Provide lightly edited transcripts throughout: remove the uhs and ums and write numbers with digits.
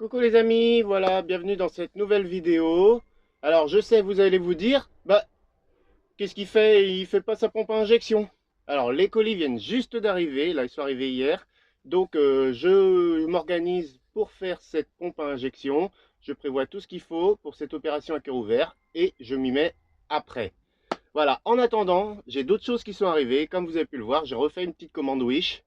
Coucou les amis, voilà, bienvenue dans cette nouvelle vidéo. Alors je sais, vous allez vous dire, qu'est-ce qu'il fait? Il fait pas sa pompe à injection. Alors les colis viennent juste d'arriver, là ils sont arrivés hier. Donc je m'organise pour faire cette pompe à injection. Je prévois tout ce qu'il faut pour cette opération à cœur ouvert et je m'y mets après. Voilà, en attendant, j'ai d'autres choses qui sont arrivées. Comme vous avez pu le voir, j'ai refait une petite commande Wish.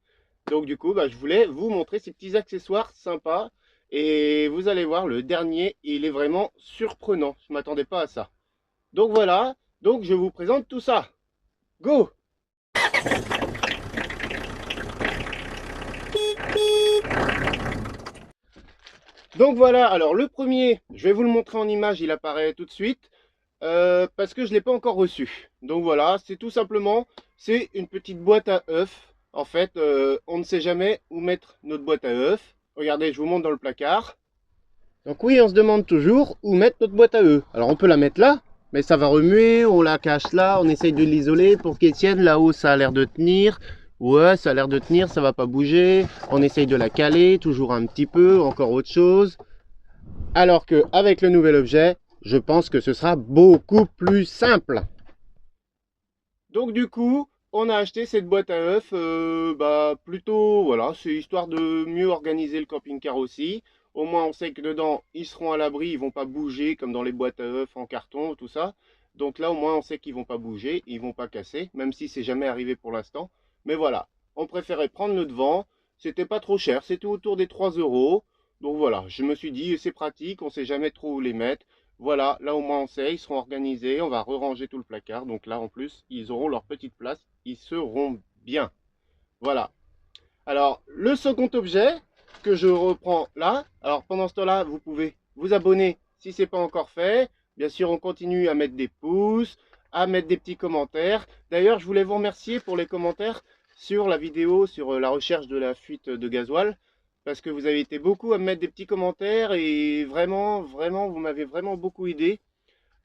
Donc du coup, je voulais vous montrer ces petits accessoires sympas. Et vous allez voir, le dernier, il est vraiment surprenant. Je ne m'attendais pas à ça. Donc voilà, donc je vous présente tout ça. Go! Donc voilà, alors le premier, je vais vous le montrer en image, il apparaît tout de suite. Parce que je ne l'ai pas encore reçu. Donc voilà, c'est tout simplement, c'est une petite boîte à œufs. En fait, on ne sait jamais où mettre notre boîte à œufs. Regardez, je vous montre dans le placard. Donc oui, on se demande toujours où mettre notre boîte à œufs. Alors on peut la mettre là, mais ça va remuer, on la cache là, on essaye de l'isoler pour qu'elle tienne. Là-haut, ça a l'air de tenir. Ouais, ça a l'air de tenir, ça va pas bouger. On essaye de la caler, toujours un petit peu, encore autre chose. Alors qu'avec le nouvel objet, je pense que ce sera beaucoup plus simple. Donc du coup, on a acheté cette boîte à œufs, plutôt, voilà, c'est histoire de mieux organiser le camping-car aussi. Au moins, on sait que dedans, ils seront à l'abri, ils vont pas bouger comme dans les boîtes à œufs en carton, tout ça. Donc là, au moins, on sait qu'ils vont pas bouger, ils vont pas casser, même si c'est jamais arrivé pour l'instant. Mais voilà, on préférait prendre le devant. C'était pas trop cher, c'était autour des 3 euros. Donc voilà, je me suis dit, c'est pratique, on sait jamais trop où les mettre. Voilà, là au moins on sait, ils seront organisés, on va re-ranger tout le placard. Donc là en plus, ils auront leur petite place, ils seront bien. Voilà. Alors, le second objet que je reprends là, alors pendant ce temps-là, vous pouvez vous abonner si ce n'est pas encore fait. Bien sûr, on continue à mettre des pouces, à mettre des petits commentaires. D'ailleurs, je voulais vous remercier pour les commentaires sur la vidéo, sur la recherche de la fuite de gasoil. Parce que vous avez été beaucoup à me mettre des petits commentaires et vraiment, vraiment, vous m'avez vraiment beaucoup aidé.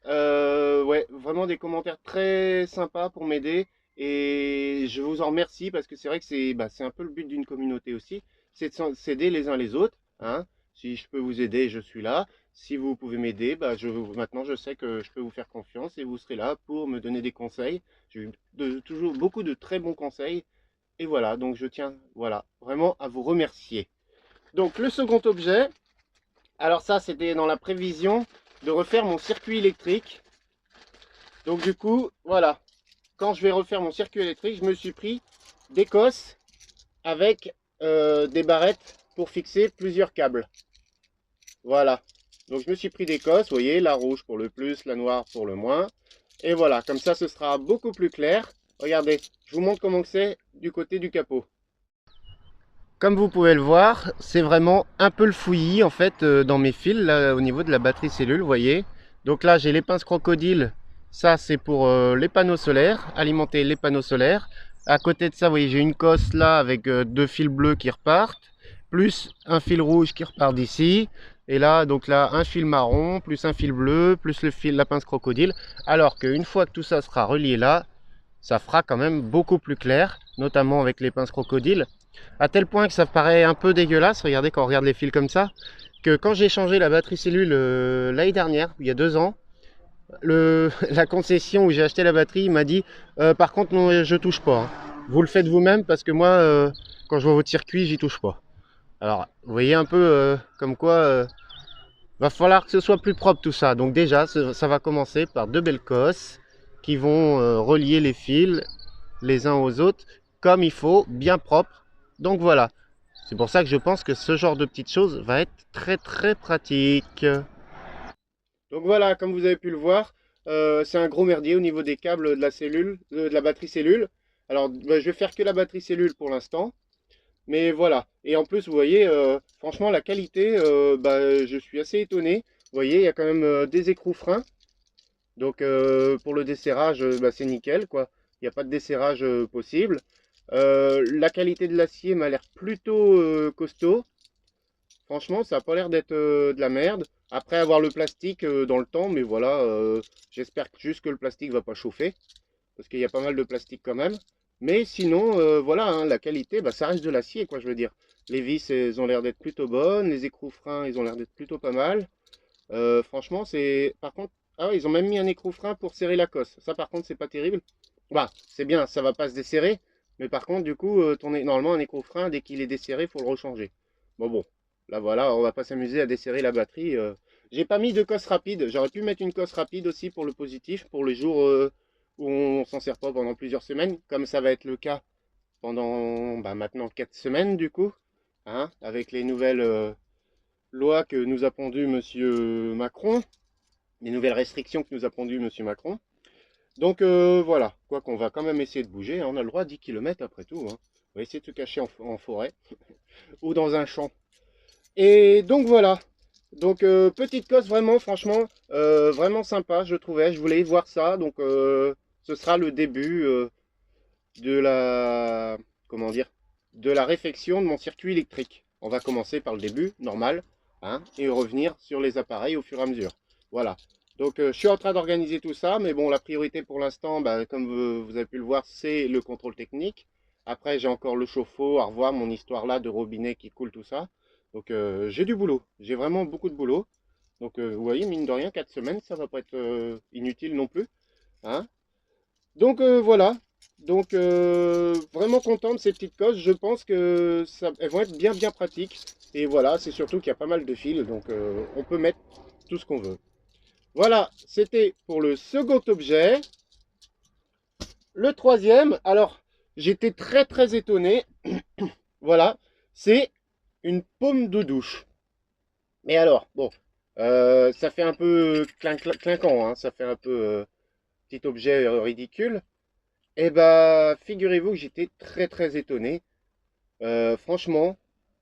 Ouais, vraiment des commentaires très sympas pour m'aider et je vous en remercie parce que c'est vrai que c'est un peu le but d'une communauté aussi, c'est de s'aider les uns les autres, hein. Si je peux vous aider, je suis là. Si vous pouvez m'aider, maintenant je sais que je peux vous faire confiance et vous serez là pour me donner des conseils. J'ai eu toujours beaucoup de très bons conseils et voilà, donc je tiens voilà, vraiment à vous remercier. Donc le second objet, alors ça c'était dans la prévision de refaire mon circuit électrique. Donc du coup, voilà, quand je vais refaire mon circuit électrique, je me suis pris des cosses avec des barrettes pour fixer plusieurs câbles. Voilà, donc je me suis pris des cosses, vous voyez, la rouge pour le plus, la noire pour le moins. Et voilà, comme ça ce sera beaucoup plus clair. Regardez, je vous montre comment c'est du côté du capot. Comme vous pouvez le voir, c'est vraiment un peu le fouillis en fait dans mes fils là, au niveau de la batterie cellule, vous voyez. Donc là j'ai les pinces crocodile, ça c'est pour les panneaux solaires, alimenter les panneaux solaires. À côté de ça, vous voyez, j'ai une cosse là avec deux fils bleus qui repartent, plus un fil rouge qui repart d'ici. Et là, donc là, un fil marron, plus un fil bleu, plus le fil, la pince crocodile. Alors qu'une fois que tout ça sera relié là, ça fera quand même beaucoup plus clair, notamment avec les pinces crocodiles. À tel point que ça paraît un peu dégueulasse, regardez quand on regarde les fils comme ça, que quand j'ai changé la batterie cellule l'année dernière, il y a 2 ans, la concession où j'ai acheté la batterie m'a dit par contre non, je touche pas, hein. Vous le faites vous-même parce que moi quand je vois votre circuit j'y touche pas. Alors vous voyez un peu comme quoi va falloir que ce soit plus propre tout ça. Donc déjà ça va commencer par deux belles cosses qui vont relier les fils les uns aux autres comme il faut, bien propre. Donc voilà, c'est pour ça que je pense que ce genre de petites choses va être très très pratique. Donc voilà, comme vous avez pu le voir, c'est un gros merdier au niveau des câbles de la cellule, de la batterie cellule. Alors je vais faire que la batterie cellule pour l'instant. Mais voilà, et en plus vous voyez, franchement la qualité, je suis assez étonné. Vous voyez, il y a quand même des écrous freins. Donc pour le desserrage, c'est nickel quoi. Il n'y a pas de desserrage possible. La qualité de l'acier m'a l'air plutôt costaud. Franchement, ça n'a pas l'air d'être de la merde. Après avoir le plastique dans le temps, mais voilà, j'espère juste que le plastique va pas chauffer. Parce qu'il y a pas mal de plastique quand même. Mais sinon, voilà, hein, la qualité, ça reste de l'acier, quoi, je veux dire. Les vis, elles ont l'air d'être plutôt bonnes. Les écrous-freins, ils ont l'air d'être plutôt pas mal. Franchement, c'est... Par contre... Ah ouais, ils ont même mis un écrou-frein pour serrer la cosse. Ça, par contre, c'est pas terrible. Bah, c'est bien, ça va pas se desserrer. Mais par contre, du coup, normalement, un écrou-frein, dès qu'il est desserré, il faut le rechanger. Bon. Là, voilà, on va pas s'amuser à desserrer la batterie. J'ai pas mis de cosse rapide. J'aurais pu mettre une cosse rapide aussi pour le positif, pour les jours où on s'en sert pas pendant plusieurs semaines, comme ça va être le cas pendant maintenant 4 semaines, du coup. Hein, avec les nouvelles lois que nous a pondues Monsieur Macron, les nouvelles restrictions que nous a pondues Monsieur Macron. Donc voilà, quoi qu'on va quand même essayer de bouger, hein. On a le droit à 10 km après tout, hein. On va essayer de se cacher en forêt ou dans un champ. Et donc voilà, donc petite cosse vraiment, franchement, vraiment sympa je trouvais, je voulais voir ça, donc ce sera le début de la, comment dire, de la réfection de mon circuit électrique. On va commencer par le début, normal, hein, et revenir sur les appareils au fur et à mesure. Voilà. Donc je suis en train d'organiser tout ça, mais bon, la priorité pour l'instant, comme vous avez pu le voir, c'est le contrôle technique. Après, j'ai encore le chauffe-eau à revoir, mon histoire là de robinet qui coule, tout ça. Donc j'ai du boulot, j'ai vraiment beaucoup de boulot. Donc vous voyez, mine de rien, 4 semaines, ça va pas être inutile non plus, hein. Donc voilà, donc vraiment content de ces petites cosses, je pense que elles vont être bien pratiques. Et voilà, c'est surtout qu'il y a pas mal de fils, donc on peut mettre tout ce qu'on veut. Voilà, c'était pour le second objet. Le troisième, alors j'étais très étonné, voilà, c'est une paume de douche. Mais alors, bon, ça fait un peu clinquant, hein, ça fait un peu petit objet ridicule. Eh ben, figurez-vous que j'étais très étonné. Franchement,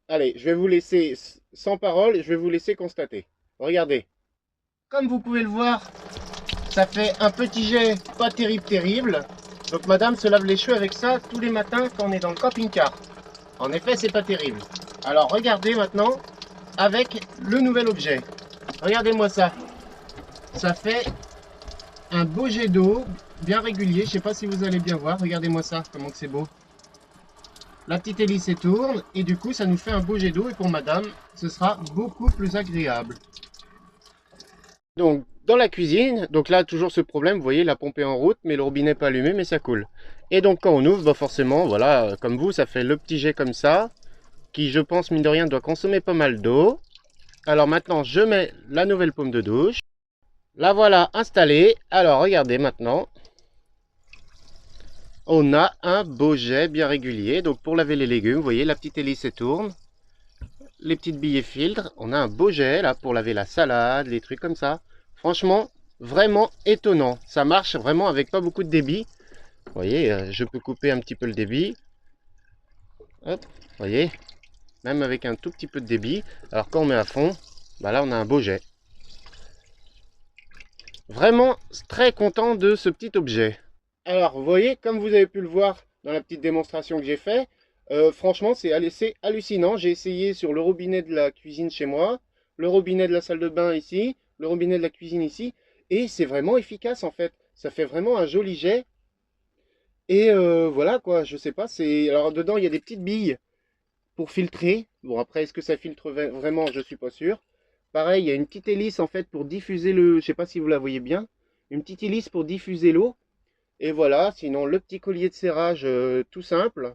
allez, je vais vous laisser sans parole et je vais vous laisser constater. Regardez. Comme vous pouvez le voir, ça fait un petit jet pas terrible. Donc madame se lave les cheveux avec ça tous les matins quand on est dans le camping-car. En effet, c'est pas terrible. Alors regardez maintenant avec le nouvel objet. Regardez-moi ça. Ça fait un beau jet d'eau bien régulier. Je sais pas si vous allez bien voir. Regardez-moi ça, comment que c'est beau. La petite hélice elle tourne et du coup ça nous fait un beau jet d'eau et pour madame ce sera beaucoup plus agréable. Donc dans la cuisine, donc là toujours ce problème, vous voyez la pompe est en route mais le robinet n'est pas allumé mais ça coule. Et donc quand on ouvre, bah forcément voilà, comme vous ça fait le petit jet comme ça, qui je pense mine de rien doit consommer pas mal d'eau. Alors maintenant je mets la nouvelle paume de douche, la voilà installée. Alors regardez maintenant, on a un beau jet bien régulier. Donc pour laver les légumes, vous voyez la petite hélice elle tourne. Les petites billes filtres, on a un beau jet là pour laver la salade, les trucs comme ça. Franchement, vraiment étonnant. Ça marche vraiment avec pas beaucoup de débit. Vous voyez, je peux couper un petit peu le débit. Hop, vous voyez, même avec un tout petit peu de débit. Alors quand on met à fond, bah là on a un beau jet. Vraiment très content de ce petit objet. Alors vous voyez, comme vous avez pu le voir dans la petite démonstration que j'ai fait, franchement c'est hallucinant. J'ai essayé sur le robinet de la cuisine chez moi, le robinet de la salle de bain ici, le robinet de la cuisine ici, et c'est vraiment efficace en fait. Ça fait vraiment un joli jet. Et voilà quoi, je sais pas, c'est... Alors dedans il y a des petites billes pour filtrer. Bon après est-ce que ça filtre vraiment, je suis pas sûr. Pareil, il y a une petite hélice en fait pour diffuser le... Je sais pas si vous la voyez bien. Une petite hélice pour diffuser l'eau. Et voilà, sinon le petit collier de serrage tout simple,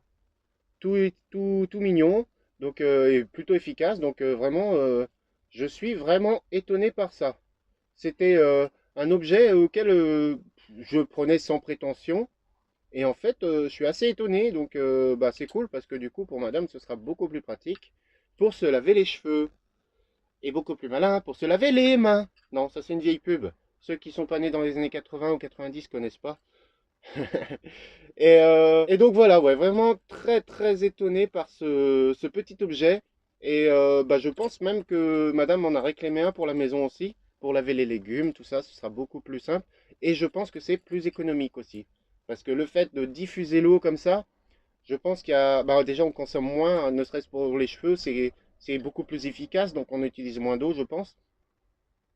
tout mignon, donc et plutôt efficace. Donc vraiment, je suis vraiment étonné par ça. C'était un objet auquel je prenais sans prétention. Et en fait, je suis assez étonné. Donc c'est cool parce que du coup, pour madame, ce sera beaucoup plus pratique pour se laver les cheveux. Et beaucoup plus malin pour se laver les mains. Non, ça c'est une vieille pub. Ceux qui sont pas nés dans les années 80 ou 90 connaissent pas. Et donc voilà, ouais, vraiment très étonné par ce petit objet. Et je pense même que madame m'en a réclamé un pour la maison aussi, pour laver les légumes, tout ça, ce sera beaucoup plus simple. Et je pense que c'est plus économique aussi. Parce que le fait de diffuser l'eau comme ça, je pense qu'il y a... déjà on consomme moins, ne serait-ce pour les cheveux, c'est beaucoup plus efficace, donc on utilise moins d'eau, je pense.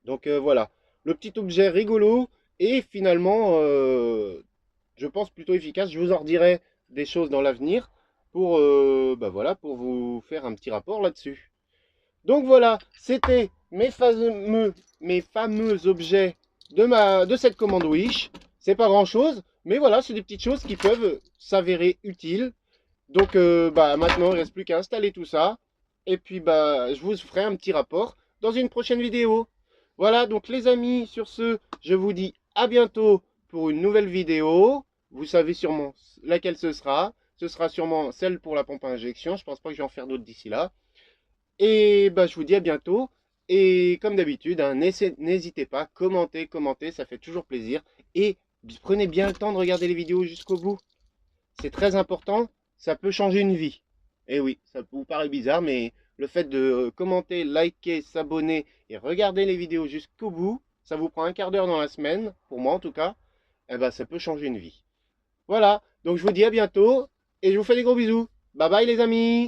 Donc voilà, le petit objet rigolo et finalement je pense plutôt efficace. Je vous en redirai des choses dans l'avenir. pour, voilà, pour vous faire un petit rapport là-dessus. Donc voilà, c'était mes fameux objets de cette commande Wish. C'est pas grand-chose, mais voilà, c'est des petites choses qui peuvent s'avérer utiles. Donc maintenant, il ne reste plus qu'à installer tout ça. Et puis je vous ferai un petit rapport dans une prochaine vidéo. Voilà, donc les amis, sur ce, je vous dis à bientôt pour une nouvelle vidéo. Vous savez sûrement laquelle ce sera. Ce sera sûrement celle pour la pompe à injection. Je pense pas que je vais en faire d'autres d'ici là. Et je vous dis à bientôt. Et comme d'habitude, hein, n'hésitez pas, commentez, ça fait toujours plaisir. Et prenez bien le temps de regarder les vidéos jusqu'au bout. C'est très important, ça peut changer une vie. Et oui, ça vous paraît bizarre, mais le fait de commenter, liker, s'abonner et regarder les vidéos jusqu'au bout, ça vous prend un quart d'heure dans la semaine, pour moi en tout cas, eh ben ça peut changer une vie. Voilà, donc je vous dis à bientôt et je vous fais des gros bisous. Bye bye les amis!